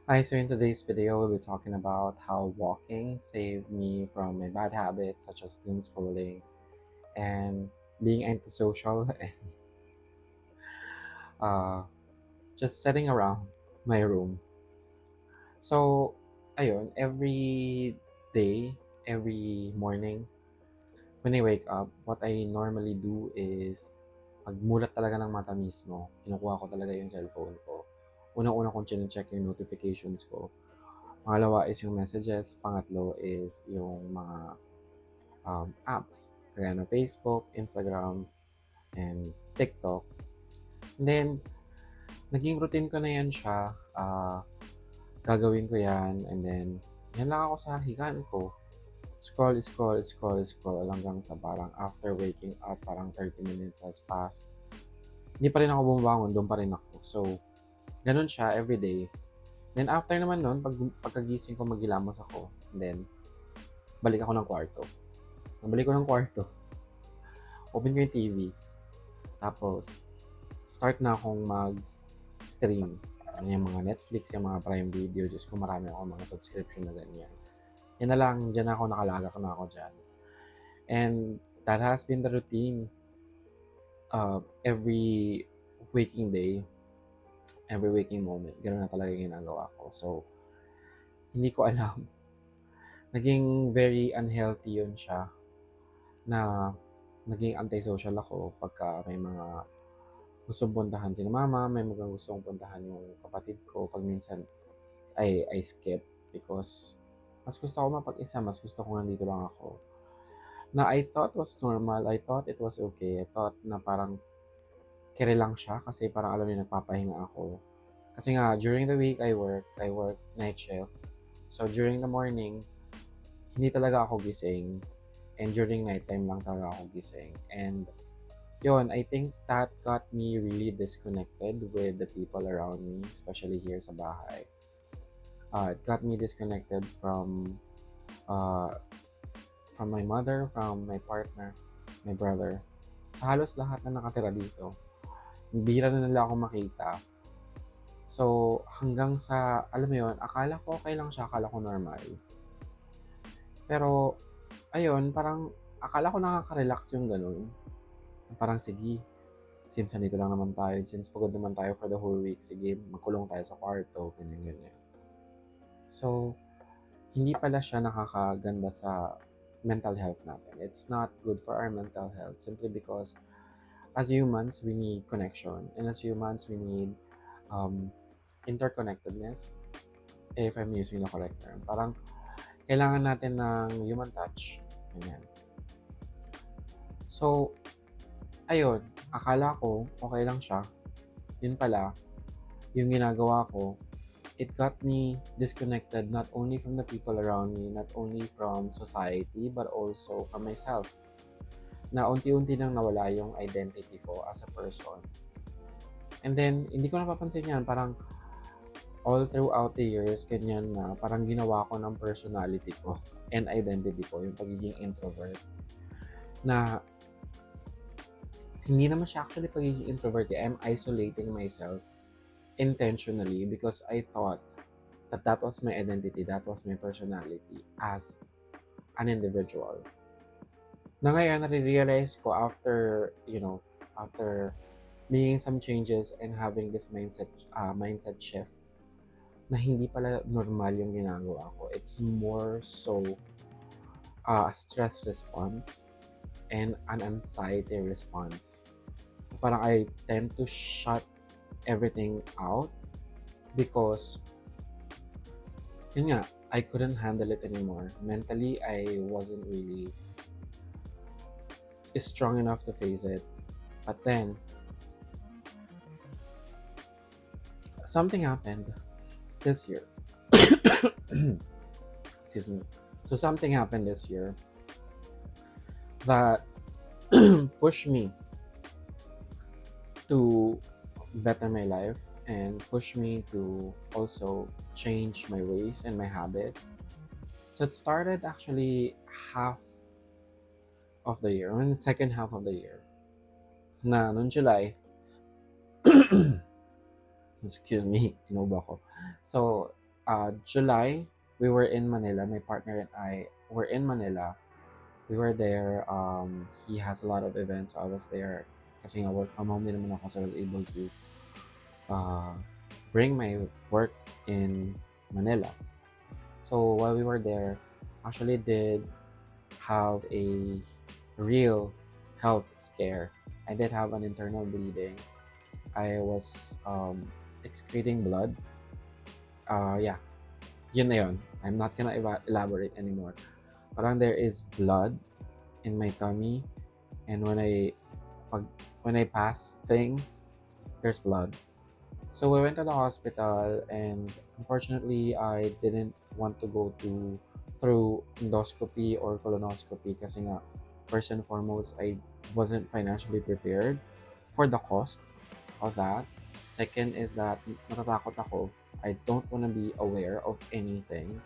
Hi, so in today's video, we'll be talking about how walking saved me from my bad habits such as doom scrolling and being antisocial and uh, just sitting around my room. So, ayun, every day, every morning, when I wake up, what I normally do is pagmulat talaga ng mata mismo, kinukuha ko talaga yung cellphone ko. Unang-una kong check yung notifications ko. Pangalawa is yung messages. Pangatlo is yung mga apps. Kaya ng Facebook, Instagram, and TikTok. And then, naging routine ko na yan siya. Gagawin ko yan. And then, yan lang ako sa higaan ko. Scroll hanggang sa parang after waking up, parang 30 minutes has passed. Hindi pa rin ako bumabangon, doon pa rin ako. So, ganun siya everyday. Then after naman nun, pagkagising ko, maghilamos ako. And then, balik ako ng kwarto. Nabalik ko ng kwarto, open ko yung TV, tapos start na akong mag-stream. Ano yung mga Netflix, yung mga Prime Video, Diyos ko marami ako mga subscription na ganyan. Yan na lang, dyan ako nakalagak na ako dyan. And that has been the routine every waking day, every waking moment. Ganun na talaga yung ginagawa ko. So, hindi ko alam. Naging very unhealthy yun siya na naging antisocial ako pagka may mga gustong puntahan sila mama, may mga gustong puntahan yung kapatid ko. Pag minsan, I skip because mas gusto ko mapag-isa, mas gusto ko nandito lang ako. Na I thought was normal, I thought it was okay, I thought na parang kere lang siya kasi parang alam niyo nagpapahinga ako. Kasi nga, during the week, I work night shift. So, during the morning, hindi talaga ako gising. And during nighttime lang talaga ako gising. And yun, I think that got me really disconnected with the people around me, especially here sa bahay. It got me disconnected uh, from my mother, from my partner, my brother. Sa halos lahat na nakatira dito. Bihira na nila ako makita. So, hanggang sa, alam mo yun, akala ko okay lang siya, akala ko normal. Pero, ayun, parang akala ko nakaka-relax yung ganun. Parang sige, since nandito lang naman tayo, since pagod naman tayo for the whole week, sige, magkulong tayo sa kwarto, ganyan-ganyan. So, hindi pala siya nakakaganda sa mental health natin. It's not good for our mental health simply because as humans, we need connection. And as humans, we need um, interconnectedness, if I'm using the correct term. Parang kailangan natin ng human touch. Ganyan. So, ayun, akala ko okay lang siya. Yun pala, yung ginagawa ko, it got me disconnected not only from the people around me, not only from society, but also from myself. Na unti-unti nang nawala yung identity ko as a person. And then, hindi ko napapansin yan. Parang all throughout the years, ganyan na parang ginawa ko ng personality ko and identity ko, yung pagiging introvert. Na hindi naman siya actually pagiging introvert. I'm isolating myself intentionally because I thought that was my identity, that was my personality as an individual. Na ngayon, nare-realize ko after, after making some changes and having this mindset shift, na hindi pala normal yung ginagawa ko. It's more so a stress response and an anxiety response. Parang I tend to shut everything out because, yun nga, I couldn't handle it anymore. Mentally, I wasn't really strong enough to face it. But then, something happened this year. Excuse me. So something happened this year that pushed me to better my life and push me to also change my ways and my habits. So it started actually half of the year, or in the second half of the year. Na noong July, excuse me, inubo ako. So, July, we were in Manila. My partner and I were in Manila. We were there. He has a lot of events. So I was there. Kasi nga work from home din naman ako, so I was able to uh, bring my work in Manila. So while we were there, actually did have a real health scare. I did have an internal bleeding. I was excreting blood. Yeah, yun na yun. I'm not gonna elaborate anymore. Parang there is blood in my tummy, and pag, when I pass things, there's blood. So we went to the hospital, and unfortunately, I didn't want to go through endoscopy or colonoscopy kasi nga, first and foremost, I wasn't financially prepared for the cost of that. Second is that natatakot ako. I don't want to be aware of anything.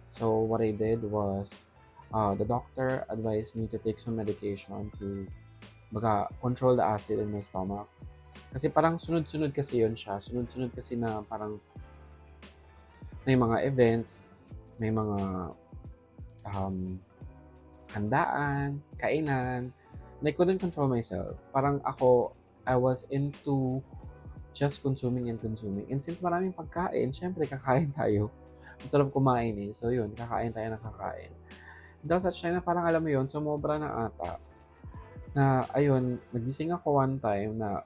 So what I did was, the doctor advised me to take some medication to control the acid in my stomach. Kasi parang sunod-sunod kasi yun siya. Sunod-sunod kasi na parang may mga events, may mga um, handaan, kainan, and I couldn't control myself. Parang ako, I was into just consuming and consuming. And since maraming pagkain, syempre kakain tayo. Masarap kumain eh. So yun, kakain tayo ng kakain. Dahil such time na parang alam mo yun, sumobra na ata. Na ayun, nagising ako one time na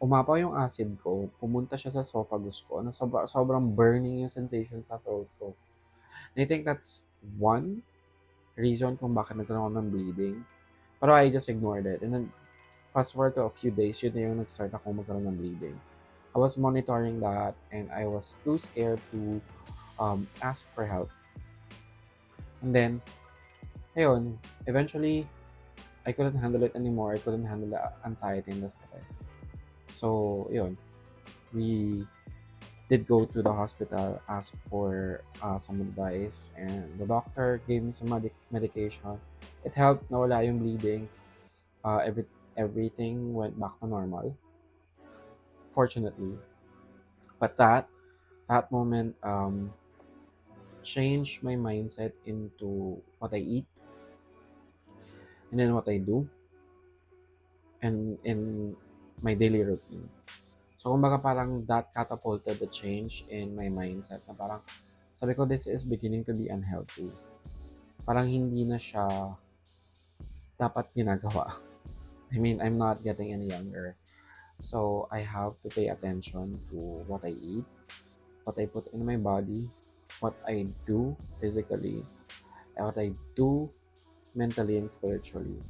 umapaw yung acid ko, pumunta siya sa esophagus ko, na sobrang burning yung sensation sa throat ko. And I think that's one reason kung bakit nagkaroon ako ng bleeding. Pero I just ignored it. And then, fast forward to a few days, yun na yung nag-start ako magkaroon ng bleeding. I was monitoring that, and I was too scared to ask for help. And then, ayun, eventually, I couldn't handle it anymore. I couldn't handle the anxiety and the stress. So, yun, we did go to the hospital, ask for some advice, and the doctor gave me some medication. It helped, nawala yung bleeding. Everything went back to normal, fortunately. But that moment changed my mindset into what I eat and then what I do and in my daily routine. So kumbaga parang that catapulted the change in my mindset na parang sabi ko, this is beginning to be unhealthy. Parang hindi na siya dapat ginagawa. I mean, I'm not getting any younger. So I have to pay attention to what I eat, what I put in my body, what I do physically, and what I do mentally and spiritually.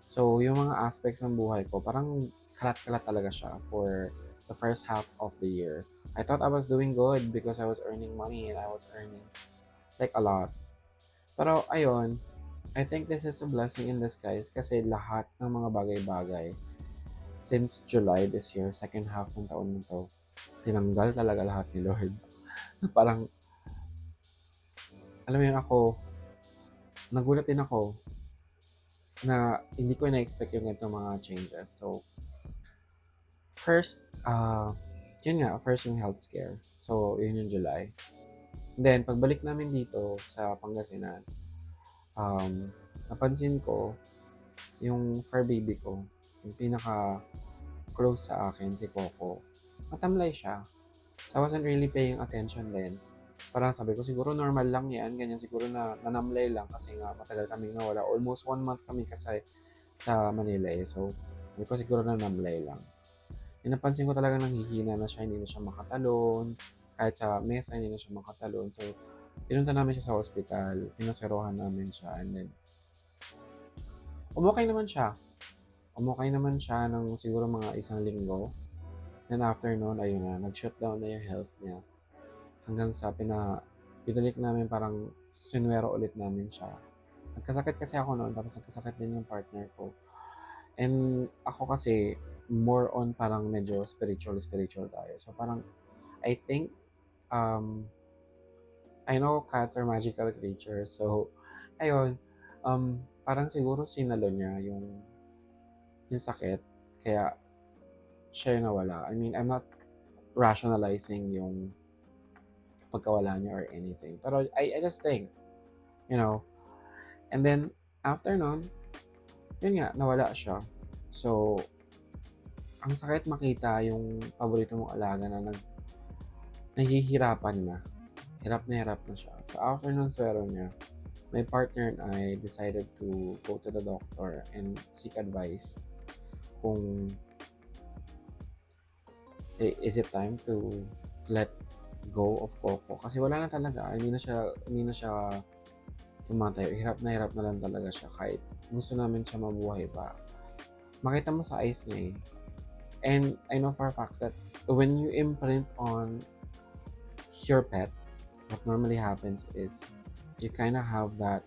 So yung mga aspects ng buhay ko, parang kalat-kalat talaga siya for the first half of the year. I thought I was doing good because I was earning money and I was earning like a lot. Pero ayun, I think this is a blessing in disguise kasi lahat ng mga bagay-bagay since July this year, second half ng taon na to, tinanggal talaga lahat ni Lord. Parang, alam mo yun ako, nagulat din ako na hindi ko na-expect yung ganitong mga changes. So, first, yun nga, first yung health scare. So, yun yung July. Then, pagbalik namin dito sa Pangasinan, napansin ko, yung fur baby ko, yung pinaka close sa akin, si Coco, matamlay siya. So I wasn't really paying attention then. Parang sabi ko, siguro normal lang yan, ganyan, siguro na nanamlay lang kasi nga matagal kaming nawala. Almost 1 month kami kasi sa Manila eh. So, sabi ko siguro nanamlay lang. And napansin ko talaga nanghihina na siya, hindi na siya makatalon. Kahit sa mesa, hindi na siya makatalon. So, pinunta namin siya sa hospital, pinaserohan namin siya, and then, umukay naman siya. Umukay naman siya ng siguro mga 1 linggo. Then after noon, ayun na, nag-shutdown na yung health niya. Hanggang sa pinalik namin, parang sinwero ulit namin siya. Nagkasakit kasi ako noon, tapos nagkasakit din yung partner ko. And ako kasi, more on parang medyo spiritual tayo. So parang, I think, I know cats are magical creatures. So, ayun, parang siguro sinalo niya yung sakit. Kaya, siya yung nawala. I mean, I'm not rationalizing pagkawala niya or anything. Pero I just think, you know, and then after nun, yun nga, nawala siya. So, ang sakit makita yung paborito mong alaga na nahihirapan na. Hirap na siya. So, after nung swero niya, my partner and I decided to go to the doctor and seek advice kung is it time to let go of Coco kasi wala na talaga, hindi na siya tumatayo, hirap na lang talaga siya kahit gusto namin siya mabuhay pa. Makita mo sa eyes niya eh. And I know for a fact that when you imprint on your pet, what normally happens is you kind of have that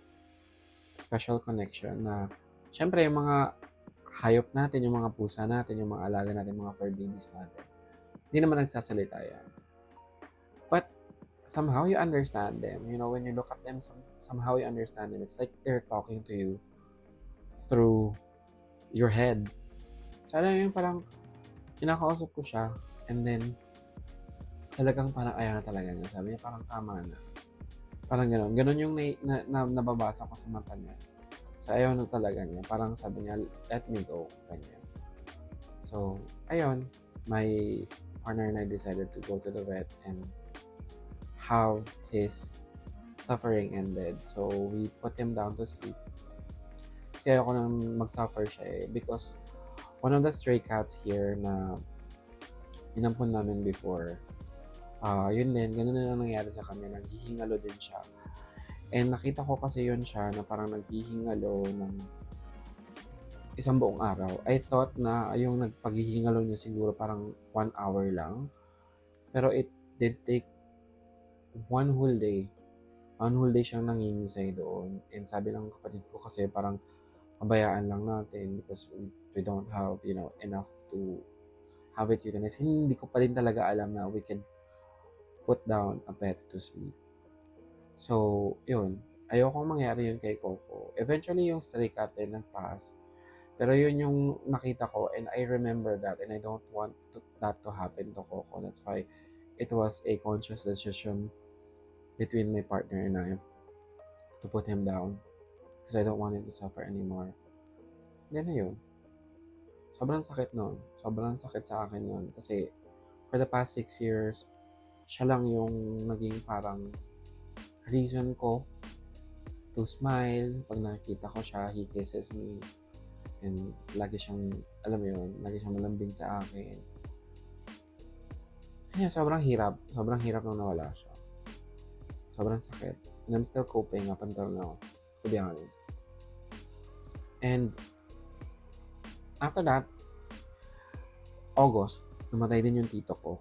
special connection na syempre yung mga hayop natin, yung mga pusa natin, yung mga alaga natin, mga fur babies natin, hindi naman nagsasalita yan. But somehow you understand them. You know, when you look at them, somehow you understand them. It's like they're talking to you through your head. So alam mo yung parang kinakausap ko siya and then talagang parang ayaw na talaga niya. Sabi niya parang tama na. Parang gano'n. Gano'n yung nababasa ko sa mata niya. So ayaw na talaga niya. Parang sabi niya, let me go. Ganyan. So, ayun. My partner and I decided to go to the vet and have his suffering ended. So, we put him down to sleep. Kasi ayoko nang mag-suffer siya eh. Because one of the stray cats here na inampun namin before, yun din, ganun na lang nangyari sa kanya. Naghihingalo din siya. And nakita ko kasi yun siya na parang naghihingalo ng isang buong araw. I thought na yung nagpaghihingalo niya siguro parang 1 hour lang. Pero it did take one whole day. One whole day siyang nangingisay doon. And sabi ng kapatid ko kasi parang pabayaan lang natin because we don't have, you know, enough to have it euthanized. Hindi ko pa rin talaga alam na we can put down a pet to sleep. So, yun. Ayokong mangyari yun kay Coco. Eventually, yung stray cat din nag-pass. Pero yun yung nakita ko and I remember that and I don't want that to happen to Coco. That's why it was a conscious decision between my partner and I to put him down because I don't want him to suffer anymore. Then na yun. Sobrang sakit nun. Sobrang sakit sa akin nun kasi for the past 6 years, siya lang yung naging parang reason ko to smile. Pag nakikita ko siya, he kisses me. And lagi siyang, alam mo yun, lagi siyang malambing sa akin. Ayun, sobrang hirap. Sobrang hirap nung nawala siya. Sobrang sakit. And I'm still coping up until now, to be honest. And after that, August, namatay din yung tito ko.